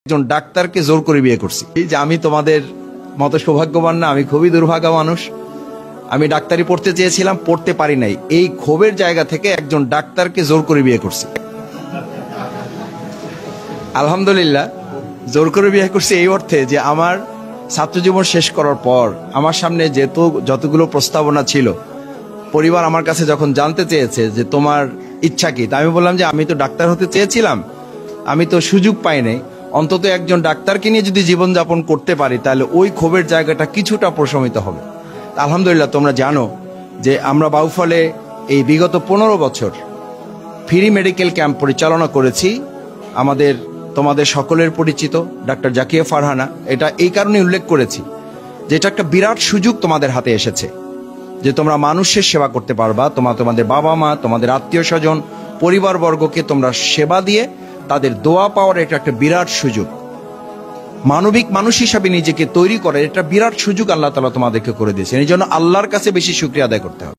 একজন ডাক্তারকে জোর করে বিয়ে করছি। এই যে আমি তোমাদের মতো সৌভাগ্যবান না, আমি খুবই দুর্ভাগা মানুষ। আমি ডাক্তারি পড়তে চেয়েছিলাম, পড়তে পারি নাই। এই ক্ষোভের জায়গা থেকে একজন ডাক্তারকে জোর করে বিয়ে করছি। আলহামদুলিল্লাহ, জোর করে বিয়ে করছি এই অর্থে যে আমার ছাত্র জীবন শেষ করার পর আমার সামনে যতগুলো প্রস্তাবনা ছিল, পরিবার আমার কাছে যখন জানতে চেয়েছে যে তোমার ইচ্ছা কি, তা আমি বললাম যে আমি তো ডাক্তার হতে চেয়েছিলাম, আমি তো সুযোগ পাই নাই। অন্তত একজন ডাক্তারকে নিয়ে যদি জীবনযাপন করতে পারি তাহলে ওই ক্ষোভের জায়গাটা কিছুটা প্রশমিত হবে। আলহামদুলিল্লাহ, তোমরা জানো যে আমরা বাউফলে এই বিগত 15 বছর ফ্রি মেডিকেল ক্যাম্প পরিচালনা করেছি। তোমাদের সকলের পরিচিত ডাক্তার জাকিয়া ফারহানা। এটা এই কারণে উল্লেখ করেছি যে এটা একটা বিরাট সুযোগ তোমাদের হাতে এসেছে, যে তোমরা মানুষের সেবা করতে পারবা। তোমাদের বাবা মা, তোমাদের আত্মীয় স্বজন, পরিবারবর্গকে তোমরা সেবা দিয়ে তাদের দোয়া পাওয়ার এটা একটা বিরাট সুযোগ। মানবিক মানুষ হিসাবে নিজেকে তৈরি করার এটা বিরাট সুযোগ আল্লাহ তাআলা তোমাদেরকে করে দিয়েছেন। এই জন্য আল্লাহর কাছে বেশি শুকরিয়া আদায় করতে হবে।